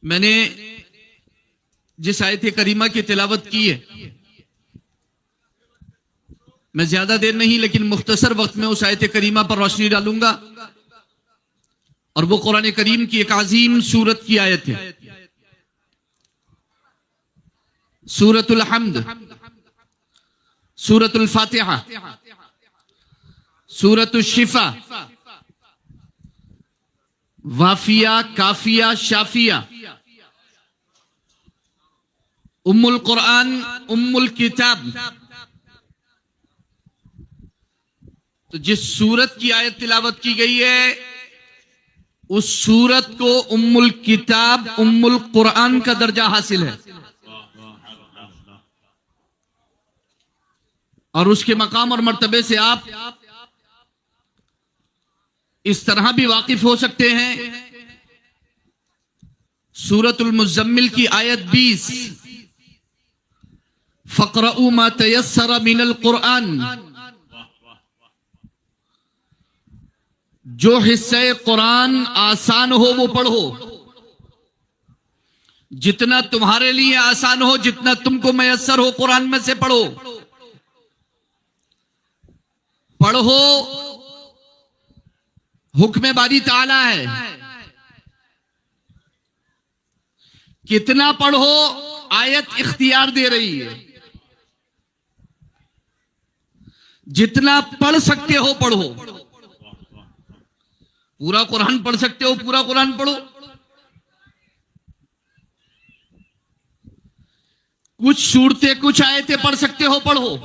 میں نے جس آیت کریمہ کی تلاوت کی ہے، میں زیادہ دیر نہیں لیکن مختصر وقت میں اس آیت کریمہ پر روشنی ڈالوں گا، اور وہ قرآن کریم کی ایک عظیم سورت کی آیت ہے، سورۃ الحمد، سورۃ الفاتحہ، سورۃ الشفا، وافیہ، کافیہ، شافیہ، ام القرآن، ام الکتاب۔ تو جس سورت کی آیت تلاوت کی گئی ہے اس سورت کو ام الکتاب، ام القرآن کا درجہ حاصل ہے، اور اس کے مقام اور مرتبے سے آپ اس طرح بھی واقف ہو سکتے ہیں۔ سورۃ المزمل کی آیت 20، فَاقْرَؤُوا مَا تَيَسَّرَ مِنَ الْقُرْآنِ، جو حصہ قرآن آسان ہو وہ پڑھو، جتنا تمہارے لیے آسان ہو، جتنا تم کو میسر ہو قرآن میں سے پڑھو۔ پڑھو حکم باری تعالی ہے، کتنا پڑھو آیت اختیار دے رہی ہے، جتنا پڑھ سکتے ہو پڑھو۔ پورا قرآن پڑھ سکتے ہو پورا قرآن پڑھو، کچھ صورتیں کچھ آیتیں پڑھ سکتے ہو پڑھو،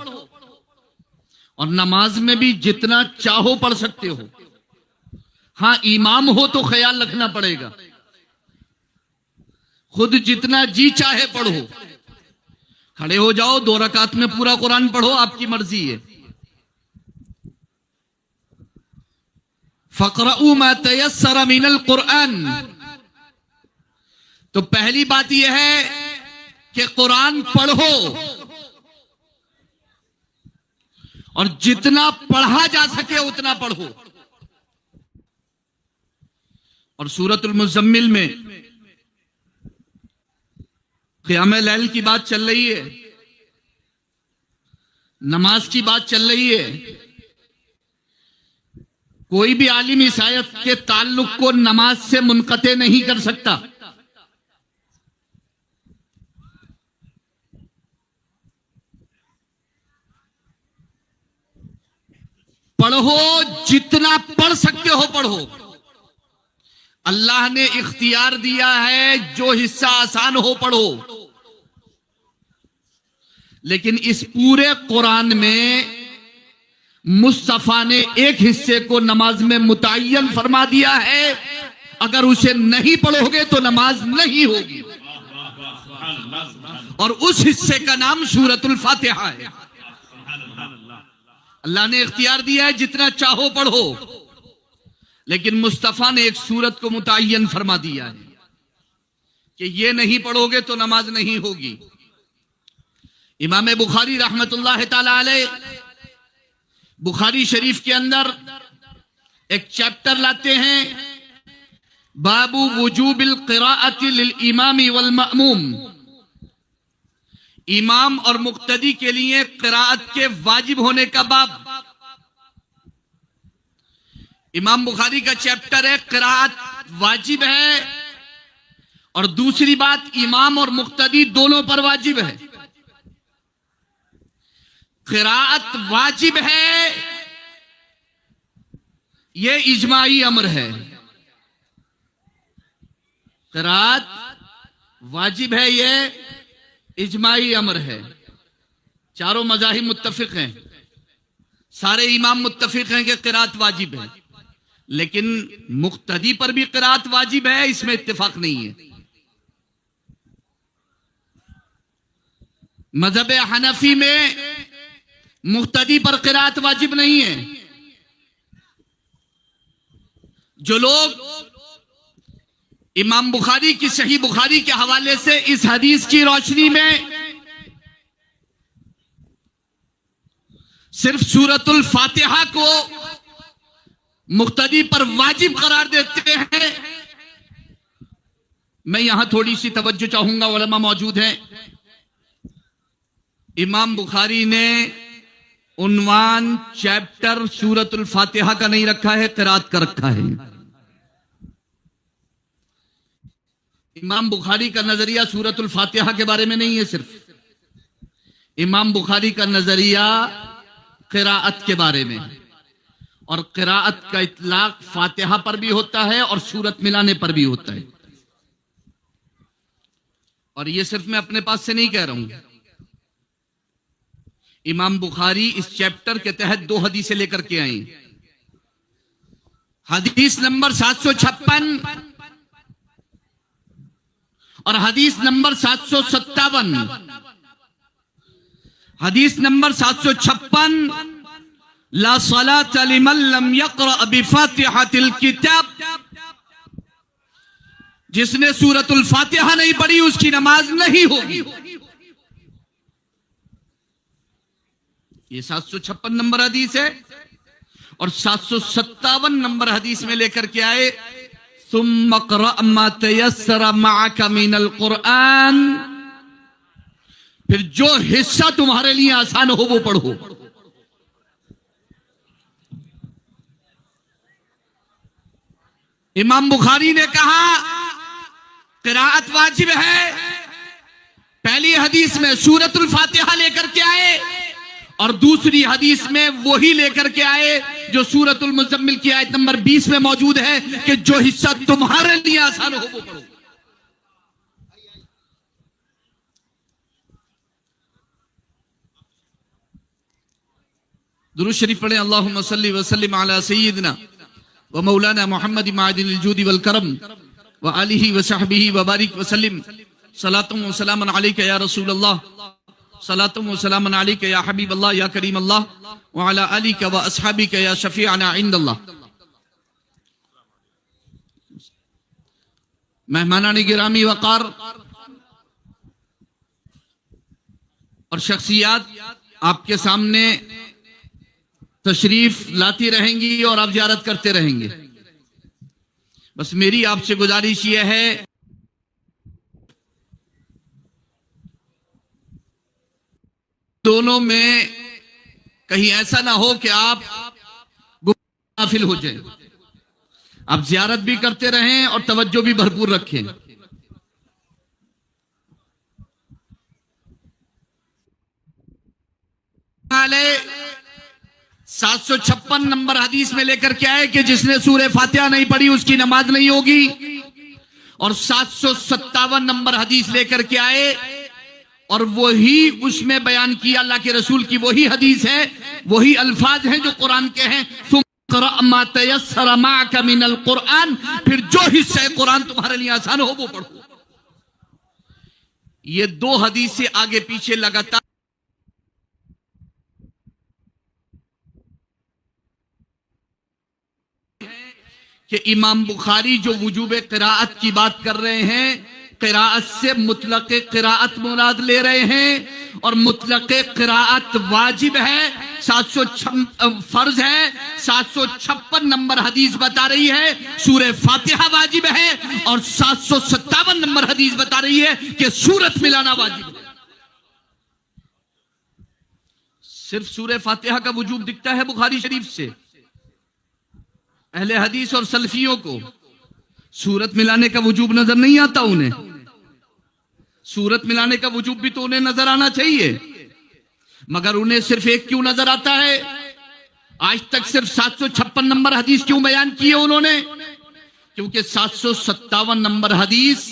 اور نماز میں بھی جتنا چاہو پڑھ سکتے ہو۔ ہاں امام ہو تو خیال رکھنا پڑے گا، خود جتنا جی چاہے پڑھو، کھڑے ہو جاؤ 2 رکعت میں پورا قرآن پڑھو، آپ کی مرضی ہے۔ فَاقْرَؤُوا مَا تَيَسَّرَ مِنَ الْقُرْآنِ، تو پہلی بات یہ ہے کہ قرآن پڑھو، اور جتنا پڑھا جا سکے اتنا پڑھو۔ اور سورۃ المزمل میں قیام لیل کی بات چل رہی ہے، نماز کی بات چل رہی ہے۔ کوئی بھی عالم اس آیت کے تعلق کو نماز سے منقطع نہیں کر سکتا۔ پڑھو، جتنا پڑھ سکتے ہو پڑھو۔ اللہ نے اختیار دیا ہے جو حصہ آسان ہو پڑھو، لیکن اس پورے قرآن میں مصطفیٰ نے ایک حصے کو نماز میں متعین فرما دیا ہے، اگر اسے نہیں پڑھو گے تو نماز نہیں ہوگی، اور اس حصے کا نام سورۃ الفاتحہ ہے۔ اللہ نے اختیار دیا ہے جتنا چاہو پڑھو، لیکن مصطفیٰ نے ایک سورت کو متعین فرما دیا ہے کہ یہ نہیں پڑھو گے تو نماز نہیں ہوگی۔ امام بخاری رحمت اللہ تعالی علیہ بخاری شریف کے اندر ایک چیپٹر لاتے ہیں، باب وجوب القراءۃ للامام والمأموم، امام اور مقتدی کے لیے قراءت کے واجب ہونے کا باب۔ امام بخاری کا چیپٹر ہے قراءت واجب ہے، اور دوسری بات امام اور مقتدی دونوں پر واجب ہے۔ قراءت واجب ہے یہ اجماعی امر ہے، قراءت واجب ہے یہ اجماعی امر ہے۔ چاروں مذاہب متفق ہیں، سارے امام متفق ہیں کہ قراءت واجب ہے، لیکن مقتدی پر بھی قراءت واجب ہے، اس میں اتفاق نہیں ہے۔ مذہب حنفی میں مقتدی پر قراءت واجب نہیں ہے۔ جو لوگ امام بخاری کی صحیح بخاری کے حوالے سے اس حدیث کی روشنی میں صرف سورۃ الفاتحہ کو مقتدی پر واجب قرار دیتے ہیں، میں یہاں تھوڑی سی توجہ چاہوں گا، علماء موجود ہیں. امام بخاری نے عنوان چیپٹر سورۃ الفاتحہ کا نہیں رکھا ہے، قرات کا رکھا ہے. امام بخاری کا نظریہ سورۃ الفاتحہ کے بارے میں نہیں ہے، صرف امام بخاری کا نظریہ قراءت کے بارے میں، اور قراءت کا اطلاق فاتحہ پر بھی ہوتا ہے اور سورت ملانے پر بھی ہوتا ہے. اور یہ صرف میں اپنے پاس سے نہیں کہہ رہا ہوں، امام بخاری اس چیپٹر کے تحت 2 حدیثیں لے کر کے آئیں. حدیث نمبر 756 اور حدیث نمبر 757. حدیث نمبر 756: لا صلاة لمن لم يقرأ بفاتحة الكتاب، جس نے سورۃ الفاتحہ نہیں پڑھی اس کی نماز نہیں ہوگی. یہ 756 نمبر حدیث ہے. اور 757 نمبر حدیث میں لے کر کے آئے: ثم اقرأ ما تيسر معك من القرآن، پھر جو حصہ تمہارے لیے آسان ہو وہ پڑھو. امام بخاری نے کہا قراءت واجب ہے، پہلی حدیث میں سورۃ الفاتحہ لے کر کے آئے اور دوسری حدیث میں وہی لے کر کے آئے جو سورۃ المزمل کی آیت نمبر 20 میں موجود ہے کہ جو حصہ تمہارے لیے آسان ہو وہ پڑھو. درود شریف پڑھیں. اللہم صلی وسلم علی سیدنا و مولانا محمد معدن الجود والکرم وآلہ وصحبہ وبارک وسلم. صلاۃ و سلام علیک یا رسول اللہ، صلاۃ و سلام علیک یا حبیب اللہ یا کریم اللہ، وعلی آلک و اصحابک یا شفیعنا عند اللہ. مہمانان گرامی وقار اور شخصیات آپ کے سامنے تشریف لاتی رہیں گی اور آپ زیارت کرتے رہیں گے. بس میری آپ سے گزارش یہ ہے دونوں میں کہیں ایسا نہ ہو کہ آپ غافل ہو جائیں. آپ زیارت بھی کرتے رہیں اور توجہ بھی بھرپور رکھیں. علیہ 756 نمبر حدیث میں لے کر کے آئے کہ جس نے سورہ فاتحہ نہیں پڑھی اس کی نماز نہیں ہوگی. اور 757 نمبر حدیث لے کر کے آئے اور وہی اس میں بیان کیا اللہ کے رسول کی وہی حدیث ہے، وہی الفاظ ہیں جو قرآن کے ہیں: ثم اقرأ ما تيسر معك من القرآن، پھر جو حصہ قرآن تمہارے لیے آسان ہو وہ پڑھو. یہ 2 حدیثیں آگے پیچھے لگاتار کہ امام بخاری جو وجوب قراءت کی بات کر رہے ہیں، قراءت سے مطلق قراءت مراد لے رہے ہیں، اور مطلق قراءت واجب ہے، فرض ہے. 756 نمبر حدیث بتا رہی ہے سورہ فاتحہ واجب ہے، اور 757 نمبر حدیث بتا رہی ہے کہ سورت ملانا واجب ہے. صرف سورہ فاتحہ کا وجوب دکھتا ہے بخاری شریف سے. اہل حدیث اور سلفیوں کو سورت ملانے کا وجوب نظر نہیں آتا. انہیں سورت ملانے کا وجوب بھی تو انہیں نظر آنا چاہیے، مگر انہیں صرف ایک کیوں نظر آتا ہے؟ آج تک صرف 756 نمبر حدیث کیوں بیان کی ہے انہوں نے؟ کیونکہ 757 نمبر حدیث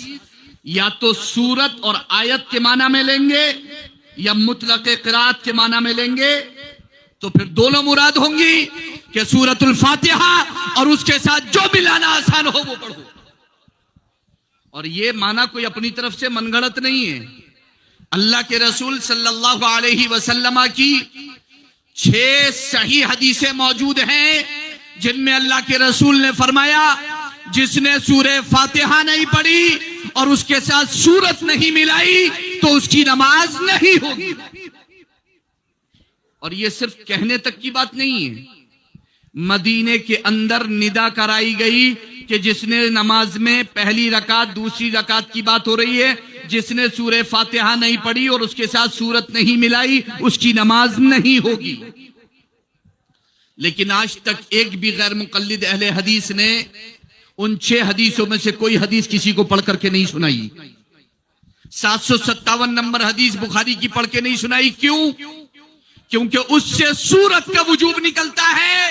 یا تو سورت اور آیت کے معنی میں لیں گے یا مطلق قراءت کے معنی میں لیں گے، تو پھر دونوں مراد ہوں گی کہ سورۃ الفاتحہ اور اس کے ساتھ جو ملانا آسان ہو وہ پڑھو. اور یہ معنی کوئی اپنی طرف سے من گھڑت نہیں ہے. اللہ کے رسول صلی اللہ علیہ وسلم کی 6 صحیح حدیثیں موجود ہیں جن میں اللہ کے رسول نے فرمایا جس نے سورہ فاتحہ نہیں پڑھی اور اس کے ساتھ سورت نہیں ملائی تو اس کی نماز نہیں ہوگی. اور یہ صرف کہنے تک کی بات نہیں ہے، مدینے کے اندر ندا کرائی گئی کہ جس نے نماز میں پہلی رکعت دوسری رکعت کی بات ہو رہی ہے، جس نے سورہ فاتحہ نہیں پڑھی اور اس کے ساتھ سورت نہیں ملائی اس کی نماز نہیں ہوگی۔ لیکن آج تک ایک بھی غیر مقلد اہل حدیث نے ان 6 حدیثوں میں سے کوئی حدیث کسی کو پڑھ کر کے نہیں سنائی۔ 757 نمبر حدیث بخاری کی پڑھ کے نہیں سنائی۔ کیوں؟ کیونکہ اس سے سورت کا وجوب نکلتا ہے،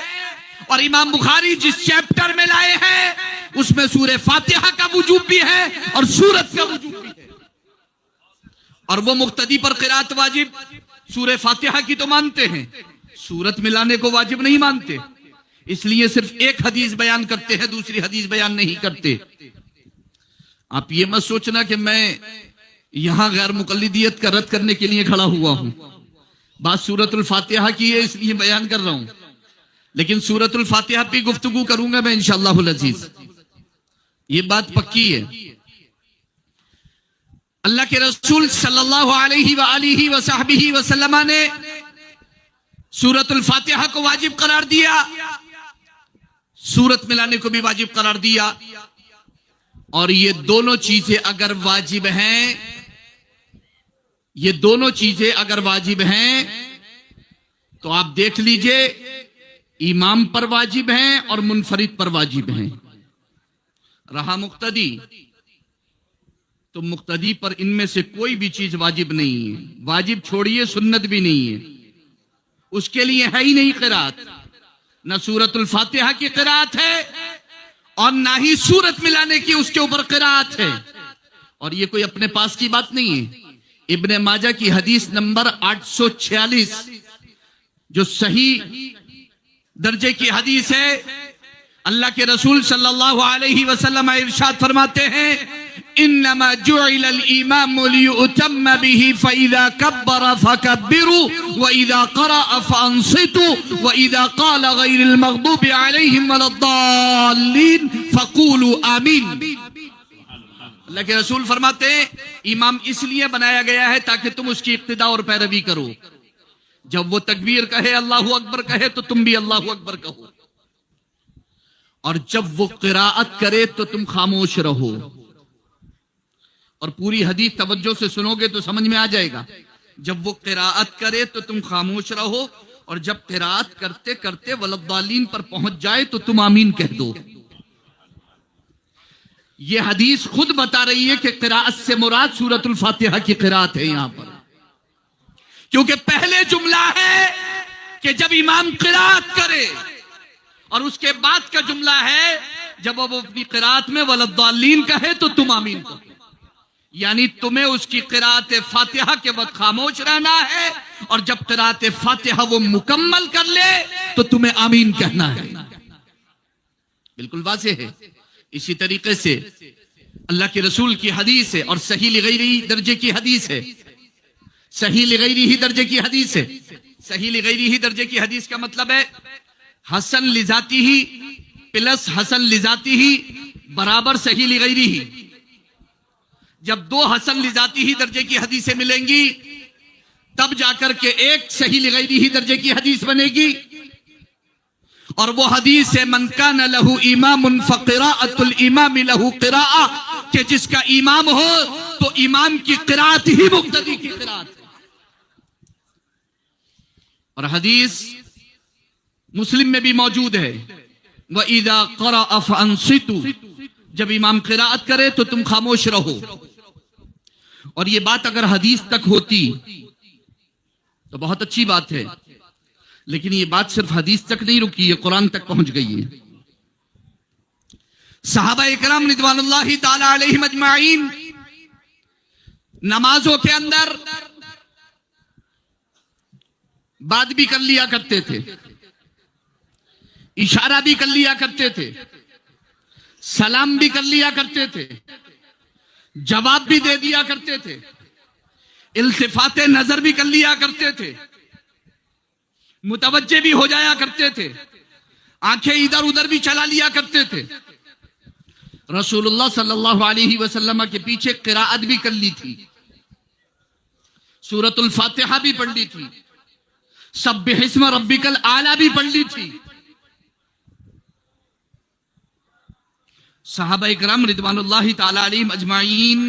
اور امام بخاری جس چیپٹر میں لائے ہیں اس میں سورہ فاتحہ کا وجوب بھی ہے اور سورت کا وجوب بھی ہے، اور وہ مقتدی پر قرات واجب سورہ فاتحہ کی تو مانتے ہیں، سورت ملانے کو واجب نہیں مانتے، اس لیے صرف ایک حدیث بیان کرتے ہیں، دوسری حدیث بیان نہیں کرتے۔ آپ یہ مت سوچنا کہ میں یہاں غیر مقلدیت کا رد کرنے کے لیے کھڑا ہوا ہوں، بات سورۃ الفاتحہ کی ہے اس لیے بیان کر رہا ہوں، لیکن سورۃ الفاتحہ پہ گفتگو کروں گا میں انشاءاللہ العزیز، یہ بات پکی ہے۔ اللہ کے رسول صلی اللہ علیہ وآلہ وصحبہ وسلم نے سورۃ الفاتحہ کو واجب قرار دیا، سورت ملانے کو بھی واجب قرار دیا، اور یہ دونوں چیزیں اگر واجب ہیں، یہ دونوں چیزیں اگر واجب ہیں تو آپ دیکھ لیجئے امام پر واجب ہیں اور منفرد پر واجب ہیں۔ رہا مقتدی، تو مقتدی پر ان میں سے کوئی بھی چیز واجب نہیں ہے، واجب چھوڑیے سنت بھی نہیں ہے، اس کے لیے ہے ہی نہیں قرات، نہ سورۃ الفاتحہ کی قرات ہے اور نہ ہی سورت ملانے کی اس کے اوپر قرات ہے، اور یہ کوئی اپنے پاس کی بات نہیں ہے۔ ابن ماجہ کی حدیث نمبر 846 جو صحیح درجے کی حدیث ہے، اللہ کے رسول صلی اللہ علیہ وسلم ارشاد فرماتے ہیں انما جعل الامام ليؤتم به فاذا كبر فكبروا واذا قرأ فانصتوا واذا قال غير المغضوب عليهم ولا الضالين فقولوا آمين۔ اللہ کے رسول فرماتے ہیں امام اس لیے بنایا گیا ہے تاکہ تم اس کی اقتداء اور پیروی کرو، جب وہ تکبیر کہے اللہ اکبر کہے تو تم بھی اللہ اکبر کہو، اور جب وہ قراءت کرے تو تم خاموش رہو، اور پوری حدیث توجہ سے سنو گے تو سمجھ میں آ جائے گا، جب وہ قراءت کرے تو تم خاموش رہو، اور جب قراءت کرتے کرتے ولضالین پر پہنچ جائے تو تم آمین کہہ دو۔ یہ حدیث خود بتا رہی ہے کہ قراءت سے مراد سورۃ الفاتحہ کی قراءت ہے یہاں پر، کیونکہ پہلے جملہ ہے کہ جب امام قراءت کرے، اور اس کے بعد کا جملہ ہے جب وہ اپنی قراءت میں ولضالین کہے تو تم آمین کہو، یعنی تمہیں اس کی قراءت فاتحہ کے وقت خاموش رہنا ہے، اور جب قراءت فاتحہ وہ مکمل کر لے تو تمہیں آمین کہنا ہے۔ بالکل واضح ہے۔ اسی طریقے سے اللہ کے رسول کی حدیث ہے، اور صحیح لغیری درجے کی حدیث ہے، صحیح لغیری ہی درجے کی حدیث ہے۔ صحیح لغیری ہی درجے کی حدیث کا مطلب ہے حسن لذاتی ہی پلس حسن لذاتی ہی برابر صحیح لغیری ہی۔ جب 2 حسن لذاتی ہی درجے کی حدیثیں ملیں گی تب جا کر کے ایک صحیح لغیری ہی درجے کی حدیث بنے گی، اور وہ حدیث ہے من کان لہ امام فقراءۃ الامام لہ قراءہ، کہ جس کا امام ہو تو امام کی قراءت ہی مقتدی کی قراءت ہے۔ اور حدیث مسلم میں بھی موجود ہے وَإِذَا قَرَأَ فَأَنصِتُوا، جب امام قراءت کرے تو تم خاموش رہو۔ اور یہ بات اگر حدیث تک ہوتی تو بہت اچھی بات ہے، لیکن یہ بات صرف حدیث تک نہیں رکی ہے، قرآن تک پہنچ گئی ہے۔ صحابہ اکرام رضوان اللہ تعالی علیہم اجمعین نمازوں کے اندر بات بھی کر لیا کرتے تھے، اشارہ بھی کر لیا کرتے تھے، سلام بھی کر لیا کرتے تھے، جواب بھی دے دیا کرتے تھے، التفات نظر بھی کر لیا کرتے تھے، متوجہ بھی ہو جایا کرتے تھے، آنکھیں ادھر ادھر بھی چلا لیا کرتے تھے۔ رسول اللہ صلی اللہ علیہ وسلم کے پیچھے قراءت بھی کر لی تھی، سورۃ الفاتحہ بھی پڑھ لی تھی، سبح اسم ربک الاعلی بھی پڑھ لی تھی۔ صحابہ اکرام رضوان اللہ تعالی علیہم اجمعین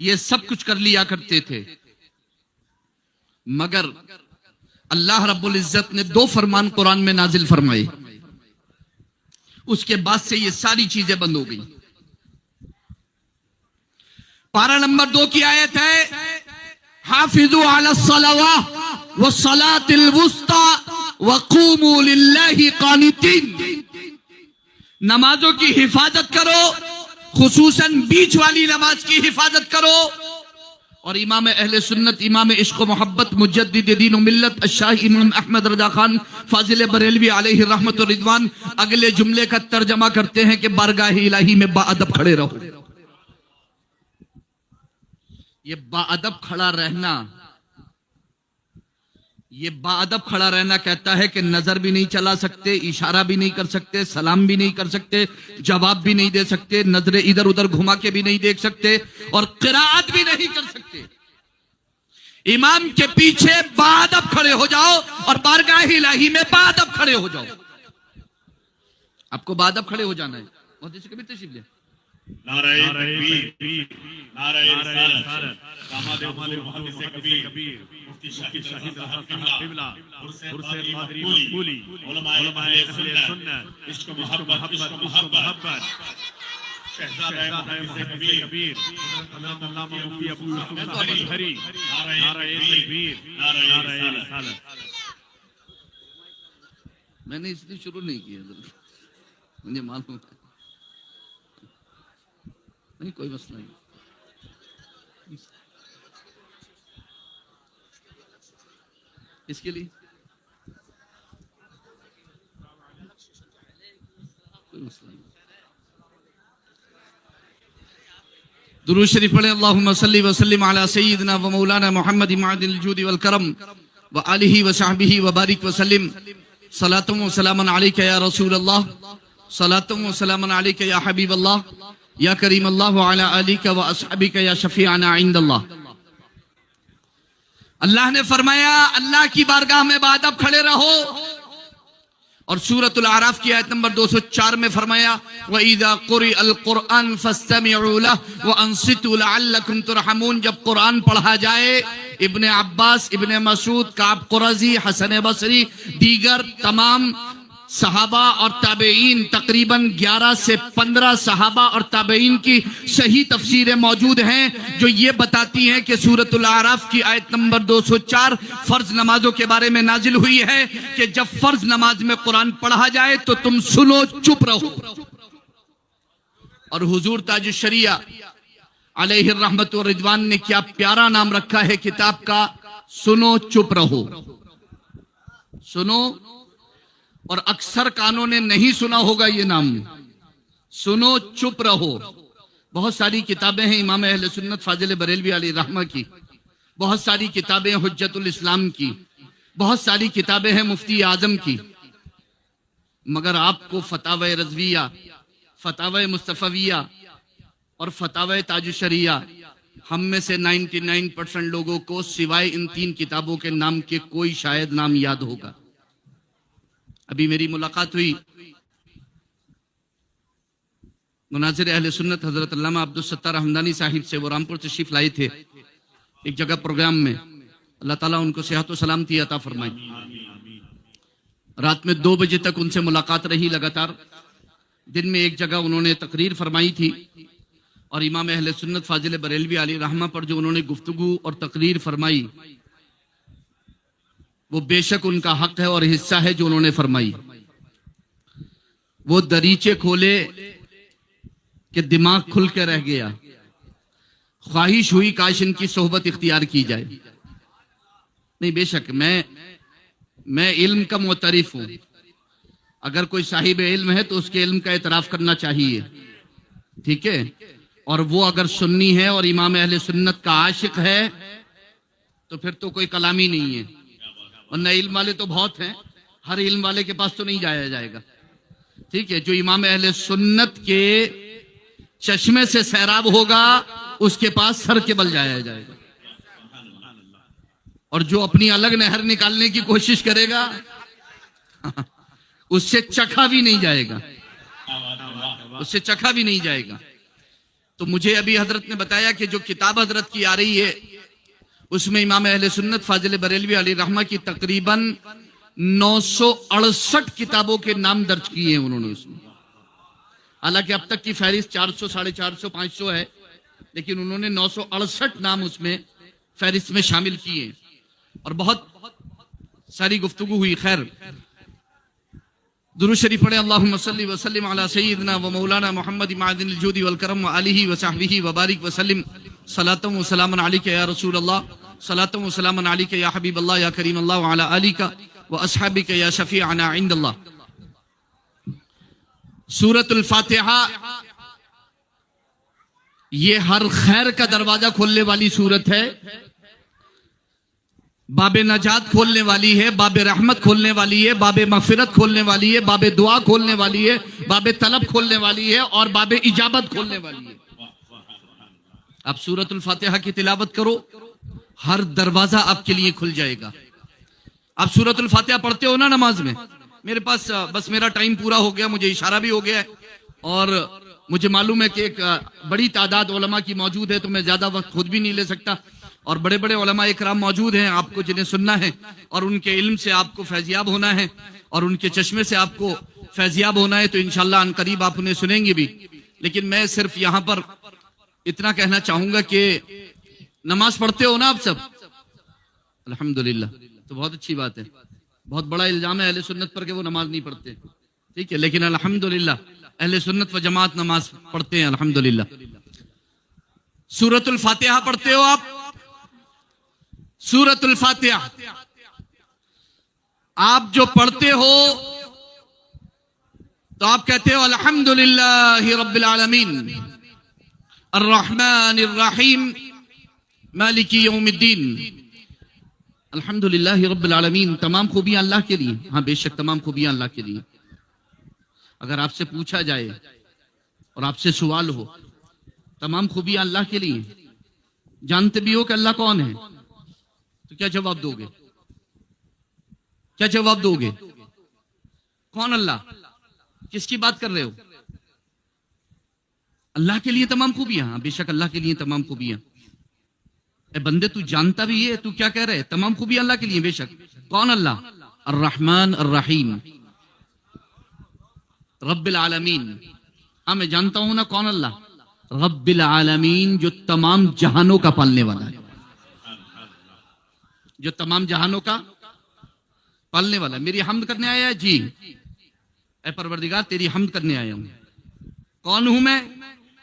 یہ سب کچھ کر لیا کرتے تھے، مگر اللہ رب العزت نے 2 فرمان قرآن میں نازل فرمائے، اس کے بعد سے یہ ساری چیزیں بند ہو گئی۔ پارہ نمبر 2 کی آیت ہے، حافظوا علی الصلوات والصلاۃ الوسطی وقوموا للہ قانتین، نمازوں کی حفاظت کرو، خصوصاً بیچ والی نماز کی حفاظت کرو۔ اور امام اہل سنت، امام عشق و محبت، مجدد دین و ملت، الشاہ امام احمد رضا خان فاضل بریلوی علیہ رحمت و رضوان اگلے جملے کا ترجمہ کرتے ہیں کہ بارگاہ الہی میں باادب کھڑے رہو۔ یہ باادب کھڑا رہنا، یہ باادب کھڑا رہنا کہتا ہے کہ نظر بھی نہیں چلا سکتے، اشارہ بھی نہیں کر سکتے، سلام بھی نہیں کر سکتے، جواب بھی نہیں دے سکتے، نظریں ادھر ادھر گھما کے بھی نہیں دیکھ سکتے، اور قرائت بھی نہیں کر سکتے۔ امام کے پیچھے باادب کھڑے ہو جاؤ اور بارگاہ الہی میں باادب کھڑے ہو جاؤ۔ آپ کو باادب کھڑے ہو جانا ہے۔ مہدی سے کبھی تشریف لے۔ نعرہ تکبیر، نعرہ رسالت، داماد محدث کبیر، مفتی شاہد رضا صاحب قبلہ، عرس قادری مقبولی، علماء اہل سنت، عشق و محبت، شہزادہ محدث کبیر، علامہ مفتی ابو یوسف ازہری، نعرہ تکبیر، نعرہ رسالت۔ میں نے اس لیے شروع نہیں کیا، مجھے معلوم ہے، نہیں کوئی مسئلہ نہیں۔ اس کے لیے کوئی مسئلہ نہیں۔ درود شریف پڑھیں، اللہم صلی وسلم علی سیدنا و مولانا محمد معدن الجود والکرم وآلہ وصحبہ وبارک وسلم۔ صلاۃ و سلام علیک یا رسول اللہ، صلاۃ و سلام علیک یا حبیب اللہ، یا کریم اللہ وعلی آلک و اصحابک یا شفیعنا عند اللہ۔ اللہ نے فرمایا اللہ کی بارگاہ میں باادب کھڑے رہو، اور سورۃ الاعراف کی آیت نمبر 204 میں فرمایا وَإِذَا قُرِئَ الْقُرْآنُ فَاسْتَمِعُوا لَهُ وَأَنصِتُوا لَعَلَّكُمْ تُرْحَمُونَ، جب قرآن پڑھا جائے، ابن عباس، ابن مسعود، کعب قرظی، حسن بصری، دیگر تمام صحابہ اور تابعین، تقریباً 11 سے 15 صحابہ اور تابعین کی صحیح تفسیریں موجود ہیں جو یہ بتاتی ہیں کہ سورۃ الاعراف کی آیت نمبر 204 فرض نمازوں کے بارے میں نازل ہوئی ہے کہ جب فرض نماز میں قرآن پڑھا جائے تو تم سنو، چپ رہو۔ اور حضور تاج الشریعہ علیہ الرحمت و رضوان نے کیا پیارا نام رکھا ہے کتاب کا، سنو چپ رہو۔ سنو، اور اکثر کانوں نے نہیں سنا ہوگا یہ نام، سنو چپ رہو۔ بہت ساری کتابیں ہیں امام اہل سنت فاضل بریلوی علیہ رحمہ کی، بہت ساری کتابیں حجت الاسلام کی، بہت ساری کتابیں ہیں مفتی اعظم کی، مگر آپ کو فتاوی رضویہ، فتاوی مصطفیہ اور فتاوی تاج الشریعہ، ہم میں سے 99% لوگوں کو سوائے ان 3 کتابوں کے نام کے کوئی شاید نام یاد ہوگا۔ ابھی میری ملاقات ہوئی مناظر اہل سنت حضرت علامہ عبدالستار حمدانی صاحب سے، وہ رامپور تشریف لائے تھے ایک جگہ پروگرام میں، اللہ تعالیٰ ان کو صحت و سلامتی عطا فرمائے۔ رات میں 2 بجے تک ان سے ملاقات رہی لگاتار۔ دن میں ایک جگہ انہوں نے تقریر فرمائی تھی، اور امام اہل سنت فاضل بریلوی علیہ رحمہ پر جو انہوں نے گفتگو اور تقریر فرمائی، وہ بے شک ان کا حق ہے اور حصہ ہے جو انہوں نے فرمائی۔ وہ دریچے کھولے کہ دماغ کھل کے رہ گیا، خواہش ہوئی کاش ان کی صحبت اختیار کی جائے۔ نہیں، بے شک میں علم کا معترف ہوں، اگر کوئی صاحب علم ہے تو اس کے علم کا اعتراف کرنا چاہیے، ٹھیک ہے، اور وہ اگر سنی ہے اور امام اہل سنت کا عاشق ہے تو پھر تو کوئی کلام ہی نہیں ہے، ورنہ علم والے تو بہت ہیں، ہر علم والے کے پاس تو نہیں جایا جائے گا، ٹھیک ہے۔ جو امام اہل سنت کے چشمے سے سیراب ہوگا اس کے پاس سر کے بل جایا جائے گا، اور جو اپنی الگ نہر نکالنے کی کوشش کرے گا اس سے چکھا بھی نہیں جائے گا۔ اس سے چکھا بھی نہیں جائے گا. تو مجھے ابھی حضرت نے بتایا کہ جو کتاب حضرت کی آ رہی ہے اس میں امام اہل سنت فاضل بریلوی علیہ رحمہ کی تقریباً 968 کتابوں کے نام درج کیے ہیں انہوں نے اس میں. حالانکہ اب تک کی فہرست 400 450 500 ہے، لیکن انہوں نے 968 نام اس میں فہرست میں شامل کیے ہیں اور بہت ساری گفتگو ہوئی. خیر، درود شریف پڑھیں. اللہم صلی وسلم علی سیدنا و مولانا محمد معدن الجود والکرم و آلہ و صحبہ وبارک وسلم. صلاۃ و سلام علیک یا رسول اللہ، صلاۃ و سلام علیک یا حبیب اللہ یا کریم اللہ وعلی آلک و اصحابک یا شفیعنا عند اللہ. سورۃ الفاتحہ یہ ہر خیر کا دروازہ کھولنے والی سورت ہے، باب نجات کھولنے والی ہے، باب رحمت کھولنے والی ہے، باب مغفرت کھولنے والی ہے، باب دعا کھولنے والی ہے، باب طلب کھولنے والی ہے اور باب اجابت کھولنے والی ہے. آپ سورۃ الفاتحہ کی تلاوت کرو، ہر دروازہ آپ کے لیے کھل جائے گا. آپ سورۃ الفاتحہ پڑھتے ہو نا نماز میں؟ میرے پاس بس میرا ٹائم پورا ہو گیا، مجھے اشارہ بھی ہو گیا ہے اور مجھے معلوم ہے کہ ایک بڑی تعداد علماء کی موجود ہے، تو میں زیادہ وقت خود بھی نہیں لے سکتا. اور بڑے بڑے علماء اکرام موجود ہیں آپ کو جنہیں سننا ہے اور ان کے علم سے آپ کو فیضیاب ہونا ہے اور ان کے چشمے سے آپ کو فیضیاب ہونا ہے، تو انشاءاللہ ان قریب آپ انہیں سنیں گے بھی. لیکن میں صرف یہاں پر اتنا کہنا چاہوں گا کہ نماز پڑھتے ہو نا آپ سب؟ الحمدللہ، تو بہت اچھی بات ہے. بہت بڑا الزام ہے اہل سنت پر کہ وہ نماز نہیں پڑھتے، ٹھیک ہے، لیکن الحمدللہ اہل سنت و جماعت نماز پڑھتے ہیں الحمدللہ. سورۃ الفاتحہ پڑھتے ہو آپ؟ سورۃ الفاتحہ آپ جو پڑھتے ہو تو آپ کہتے ہو الحمدللہ رب العالمین الرحمن الرحیم مالک یوم الدین. الحمدللہ رب العالمین، تمام خوبیاں اللہ کے لیے. ہاں بے شک تمام خوبیاں اللہ کے لیے. اگر آپ سے پوچھا جائے اور آپ سے سوال ہو تمام خوبیاں اللہ کے لیے، جانتے بھی ہو کہ اللہ کون ہے، تو کیا جواب دو گے؟ کیا جواب دو گے؟ کون اللہ؟ کس کی بات کر رہے ہو؟ اللہ کے لیے تمام خوبیاں. ہاں بے شک اللہ کے لیے تمام خوبیاں. اے بندے تو جانتا بھی ہے، تو کیا کہہ رہے؟ تمام خوبیاں اللہ کے لیے. بے شک. کون اللہ؟ الرحمن الرحیم رب العالمین. ہاں میں جانتا ہوں نا کون اللہ؟ رب العالمین، جو تمام جہانوں کا پالنے والا ہے، جو تمام جہانوں کا پالنے والا ہے. میری حمد کرنے آیا ہے؟ جی. اے پروردگار تیری حمد کرنے آیا ہوں. کون ہوں میں؟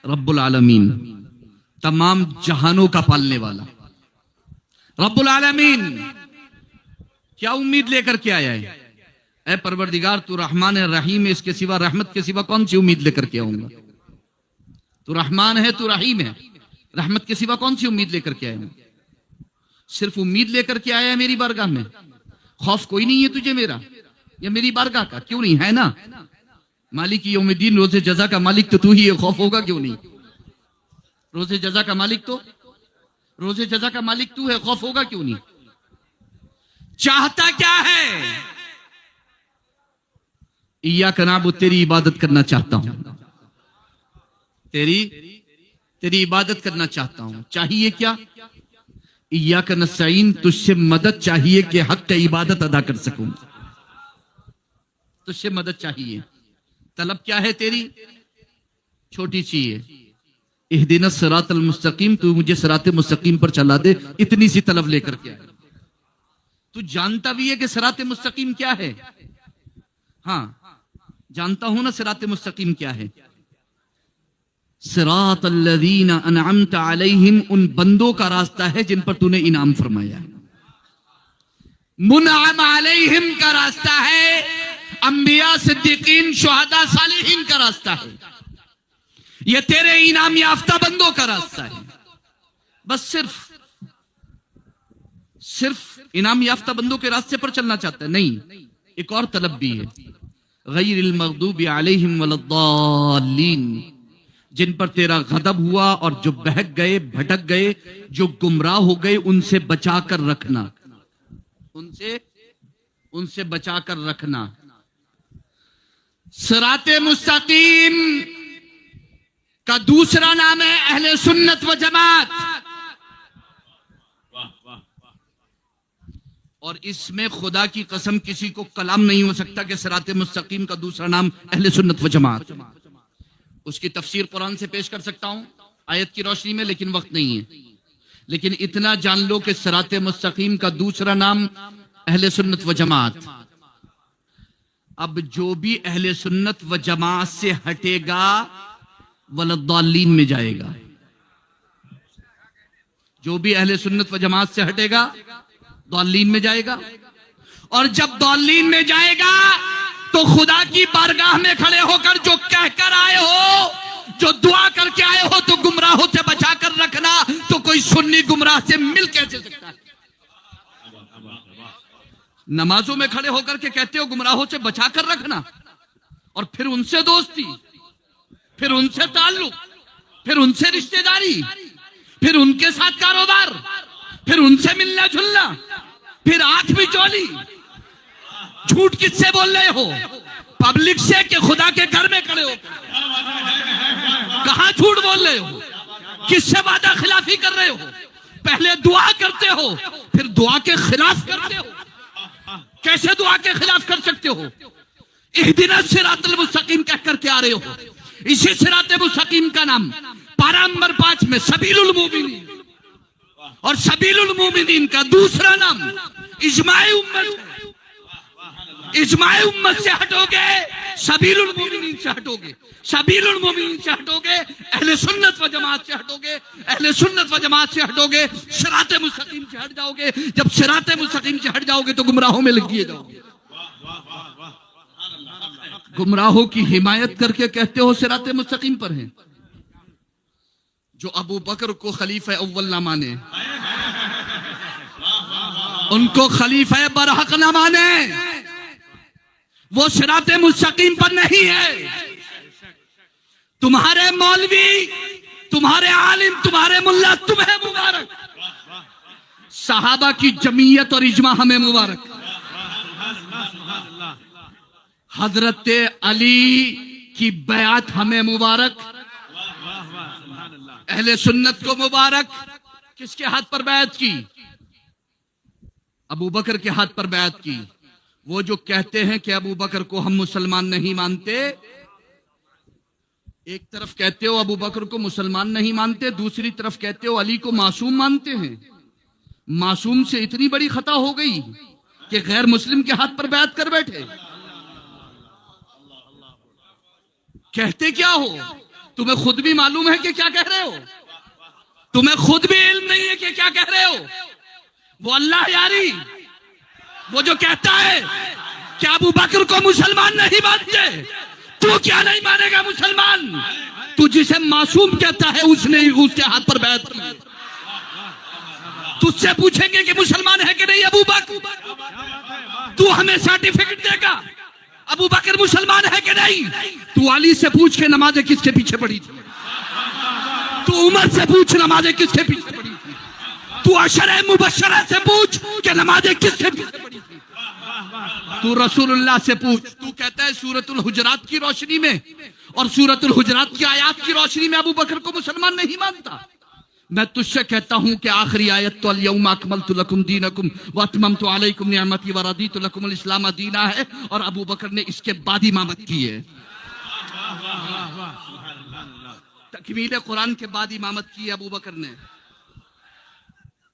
رب العالمین، تمام جہانوں کا پالنے والا رب العالمین. کیا امید لے کر کے آیا ہے؟ اے پروردگار تو رحمان رحیم ہے، اس کے سوا، رحمت کے سوا کون سی امید لے کر کے آؤں گا؟ تو رحمان ہے، تو رحیم ہے، رحمت کے سوا کون سی امید لے کر کے آیا ہوں؟ صرف امید لے کر کے آیا ہے میری بارگاہ میں. خوف کوئی نہیں ہے تجھے میرا یا میری بارگاہ کا؟ کیوں نہیں ہے نا؟ مالک یوم الدین، روز جزا کا مالک تو ہی ہے، خوف ہوگا کیوں نہیں؟ روز جزا کا مالک تو، روز جزا کا مالک تو ہے، خوف ہوگا کیوں نہیں؟ چاہتا کیا ہے؟ ایاک نعبد، تیری عبادت کرنا چاہتا ہوں، تیری عبادت کرنا چاہتا ہوں. چاہیے کیا؟ ایاک نستعین، تجھ سے مدد چاہیے کہ حق عبادت ادا کر سکوں. تجھ سے مدد چاہیے. طلب کیا ہے تیری؟ چھوٹی سی ہے، اہدنا الصراط المستقیم، تو مجھے صراط مستقیم پر چلا دے. اتنی سی طلب لے کر کے آئے. تو جانتا بھی ہے کہ صراط مستقیم کیا ہے؟ ہاں جانتا ہوں نا صراط مستقیم کیا ہے. صراط الذین انعمت علیہم، ان بندوں کا راستہ ہے جن پر تو نے انعام فرمایا. منعم علیہم کا راستہ ہے انبیاء، صدیقین، شہداء، صالحین کا راستہ ہے. یہ تیرے انعام یافتہ بندوں کا راستہ ہے. بس صرف انعام یافتہ بندوں کے راستے پر چلنا چاہتا ہے؟ نہیں، ایک اور طلب بھی ہے. غیر المغضوب علیہم ولا الضالین، جن پر تیرا غضب ہوا اور جو بہک گئے، بھٹک گئے، جو گمراہ ہو گئے، ان سے بچا کر رکھنا، ان سے بچا کر رکھنا. صراط مستقیم کا دوسرا نام ہے اہل سنت و جماعت. واہ واہ اور اس میں خدا کی قسم کسی کو کلام نہیں ہو سکتا کہ صراط مستقیم کا دوسرا نام اہل سنت و جماعت. اس کی تفسیر قرآن سے پیش کر سکتا ہوں آیت کی روشنی میں، لیکن وقت نہیں ہے. لیکن اتنا جان لو کہ صراط مستقیم کا دوسرا نام اہل سنت و جماعت. اب جو بھی اہل سنت و جماعت سے ہٹے گا ولضالین میں جائے گا. جو بھی اہل سنت و جماعت سے ہٹے گا ضالین میں جائے گا. اور جب ضالین میں جائے گا تو خدا کی بارگاہ میں کھڑے ہو کر جو کہہ کر آئے ہو، جو دعا کر کے آئے ہو تو گمراہوں سے بچا کر رکھنا، تو کوئی سنی گمراہ سے مل کیسے سکتا ہے؟ نمازوں میں کھڑے ہو کر کے کہتے ہو گمراہوں سے بچا کر رکھنا، اور پھر ان سے دوستی، پھر ان سے تعلق، پھر ان سے رشتہ داری، پھر ان کے ساتھ کاروبار، پھر ان سے ملنا جھلنا، پھر آنکھ بھی چولی. جھوٹ کس سے بول رہے ہو؟ پبلک سے کہ خدا کے گھر میں کھڑے ہو؟ کہاں جھوٹ بول رہے ہو؟ کس سے وعدہ خلافی کر رہے ہو؟ پہلے دعا کرتے ہو پھر دعا کے خلاف کرتے ہو. کیسے دعا کے خلاف کر سکتے ہو؟ اہدنا الصراط المستقیم کہہ کر کے آ رہے ہو. اسی صراط مستقیم کا نام پارہ نمبر 5 میں سبیل المومنین، اور سبیل المومنین کا دوسرا نام اجماع امت ہے. اجماع امت سے ہٹو گے سبیل المومنین سے ہٹو گے، سبیل المومنین سے ہٹو گے اہل سنت و جماعت سے ہٹو گے، اہل سنت و جماعت سے ہٹو گے صراط مستقیم سے ہٹ جاؤ گے. جب صراط مستقیم سے ہٹ جاؤ گے تو گمراہوں میں لگ جاؤ گے. گمراہوں کی حمایت کر کے کہتے ہو صراط مستقیم پر ہیں. جو ابو بکر کو خلیفہ اول نہ مانے، ان کو خلیفہ برحق نہ مانے، وہ صراط مستقیم پر نہیں ہے. تمہارے مولوی، تمہارے عالم، تمہارے ملا تمہیں مبارک، صحابہ کی جمعیت اور اجماع ہمیں مبارک، حضرت علی کی بیعت ہمیں مبارک، اہل سنت کو مبارک. کس کے ہاتھ پر بیعت کی؟ ابو بکر کے ہاتھ پر بیعت کی. وہ جو کہتے ہیں کہ ابو بکر کو ہم مسلمان نہیں مانتے، ایک طرف کہتے ہو ابو بکر کو مسلمان نہیں مانتے، دوسری طرف کہتے ہو علی کو معصوم مانتے ہیں. معصوم سے اتنی بڑی خطا ہو گئی کہ غیر مسلم کے ہاتھ پر بیعت کر بیٹھے. کہتے کیا ہو؟ تمہیں خود بھی معلوم ہے کہ کیا کہہ رہے ہو؟ تمہیں خود بھی علم نہیں ہے کہ کیا کہہ رہے ہو؟ وہ اللہ یاری، وہ جو کہتا ہے کہ ابو بکر کو مسلمان نہیں مانتے، تو کیا نہیں مانے گا مسلمان؟ تو جسے معصوم کہتا ہے اس نے اس کے ہاتھ پر بیعت کی. تجھ سے پوچھیں گے کہ مسلمان ہے کہ نہیں ابو بکر، تو ہمیں سرٹیفکیٹ دے گا ابو بکر مسلمان ہے کہ نہیں. تو علی سے پوچھ کے نمازیں کس کے پیچھے پڑی تھی، تو عمر سے پوچھ نمازیں کس کے پیچھے پڑی تھی، تو عشرہ مبشرہ سے پوچھ کہ نمازیں کس کے پیچھے پڑی تھی، تو رسول اللہ سے پوچھ. تو کہتا ہے سورۃ الحجرات کی روشنی میں اور سورۃ الحجرات کی آیات کی روشنی میں ابو بکر کو مسلمان نہیں مانتا. میں تجھ سے کہتا ہوں کہ آخری آیت تو الیوم اکملت لکم دینکم واتممت علیکم نعمتی ورضیت لکم الاسلام دینا ہے، اور ابو بکر نے اس کے بعد امامت کی ہے. تکمیل قرآن کے بعد امامت کی ہے ابو بکر نے،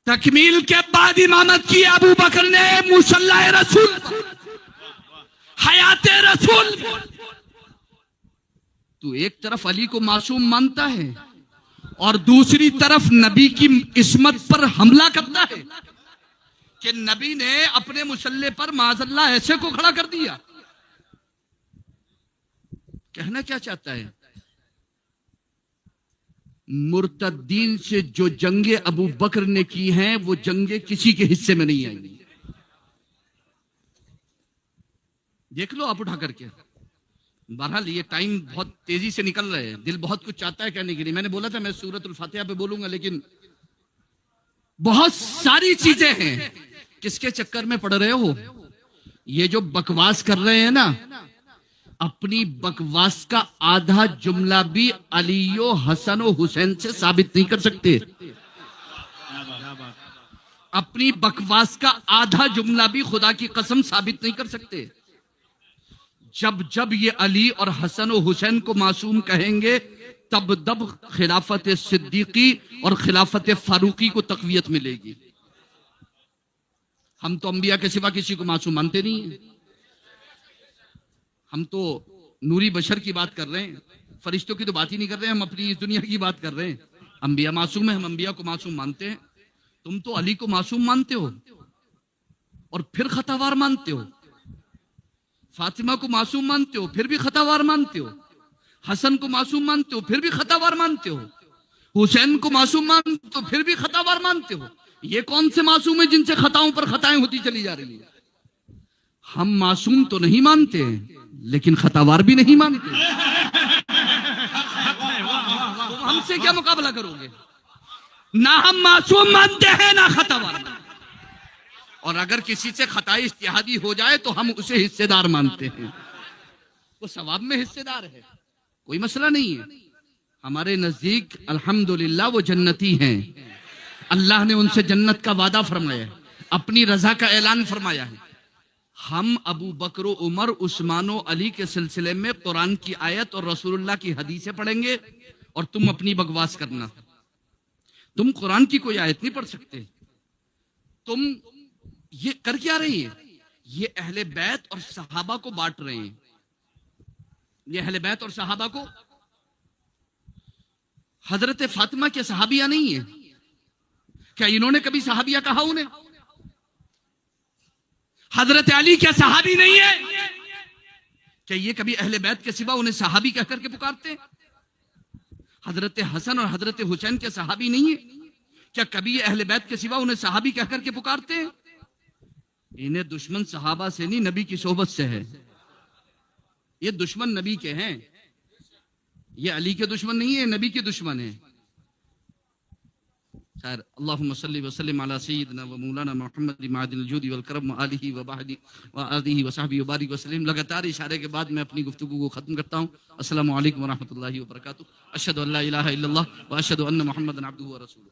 تکمیل کے بعد امامت کی ابو بکر نے. مصلی رسول، حیات رسول. تو ایک طرف علی کو معصوم مانتا ہے اور دوسری طرف نبی کی عصمت پر حملہ کرتا ہے کہ نبی نے اپنے مصلی پر معاذ اللہ ایسے کو کھڑا کر دیا. کہنا کیا چاہتا ہے؟ مرتدین سے جو جنگیں ابو بکر نے کی ہیں وہ جنگیں کسی کے حصے میں نہیں آئیں گی. دیکھ لو آپ اٹھا کر کے. بہرحال یہ ٹائم بہت تیزی سے نکل رہے ہیں، دل بہت کچھ چاہتا ہے کہنے کے لیے. میں نے بولا تھا میں سورۃ الفاتحہ پہ بولوں گا، لیکن بہت ساری چیزیں ہیں. کس کے چکر میں پڑ رہے ہو؟ یہ جو بکواس کر رہے ہیں نا، اپنی بکواس کا آدھا جملہ بھی علی و حسن و حسین سے ثابت نہیں کر سکتے. اپنی بکواس کا آدھا جملہ بھی خدا کی قسم ثابت نہیں کر سکتے. جب یہ علی اور حسن و حسین کو معصوم کہیں گے تب خلافت صدیقی اور خلافت فاروقی کو تقویت ملے گی. ہم تو انبیاء کے سوا کسی کو معصوم مانتے نہیں ہیں. ہم تو نوری بشر کی بات کر رہے ہیں, فرشتوں کی تو بات ہی نہیں کر رہے ہیں. ہم اپنی اس دنیا کی بات کر رہے ہیں. انبیاء معصوم ہیں, ہم انبیاء کو معصوم مانتے ہیں. تم تو علی کو معصوم مانتے ہو اور پھر خطاوار مانتے ہو. فاطمہ کو معصوم مانتے ہو پھر بھی خطاوار مانتے ہو. حسن کو معصوم مانتے ہو پھر بھی خطاوار مانتے ہو. حسین کو معصوم مانتے ہو پھر بھی خطاوار مانتے ہو. یہ کون سے معصوم ہیں جن سے خطاؤں پر خطائیں ہوتی چلی جا رہی ہیں؟ ہم معصوم تو نہیں مانتے لیکن خطاوار بھی نہیں مانتے. تم ہم سے کیا مقابلہ کرو گے؟ نہ ہم معصوم مانتے ہیں نہ خطاوار مانتے ہیں. اور اگر کسی سے خطا اجتہادی ہو جائے تو ہم اسے حصے دار مانتے ہیں. وہ ثواب میں حصے دار ہے, کوئی مسئلہ نہیں ہے. ہمارے نزدیک الحمدللہ وہ جنتی ہیں. اللہ نے ان سے جنت کا وعدہ فرمایا ہے, اپنی رضا کا اعلان فرمایا ہے. ہم ابو بکر و عمر عثمان و علی کے سلسلے میں قرآن کی آیت اور رسول اللہ کی حدیثیں پڑھیں گے اور تم اپنی بکواس کرنا. تم قرآن کی کوئی آیت نہیں پڑھ سکتے. تم یہ کر کیا رہی ہیں؟ یہ اہل بیت اور صحابہ کو بانٹ رہے ہیں. یہ اہل بیت اور صحابہ کو, حضرت فاطمہ کے صحابیہ نہیں ہیں. کیا انہوں نے کبھی صحابیہ کہا انہیں؟ حضرت علی کیا صحابی نہیں ہے؟ کیا یہ کبھی اہل بیت کے سوا انہیں صحابی کہہ کر کے پکارتے؟ حضرت حسن اور حضرت حسین کے صحابی نہیں ہے؟ کیا کبھی یہ اہل بیت کے سوا انہیں صحابی کہہ کر کے پکارتے؟ انہیں دشمن صحابہ سے نہیں نبی کی صحبت سے ہے. یہ دشمن نبی کے ہیں, یہ علی کے دشمن نہیں ہے, نبی کے دشمن ہیں. خیر, اللہم صلی وسلم علی سیدنا و مولانا محمد معدن الجود والکرم آلہ و صحبہ وبارک وسلم. لگاتار اشارے کے بعد میں اپنی گفتگو کو ختم کرتا ہوں. السلام علیکم ورحمۃ اللہ وبرکاتہ. اشہد ان لا الہ الا اللہ و اشہد ان محمد عبدہ و رسولہ.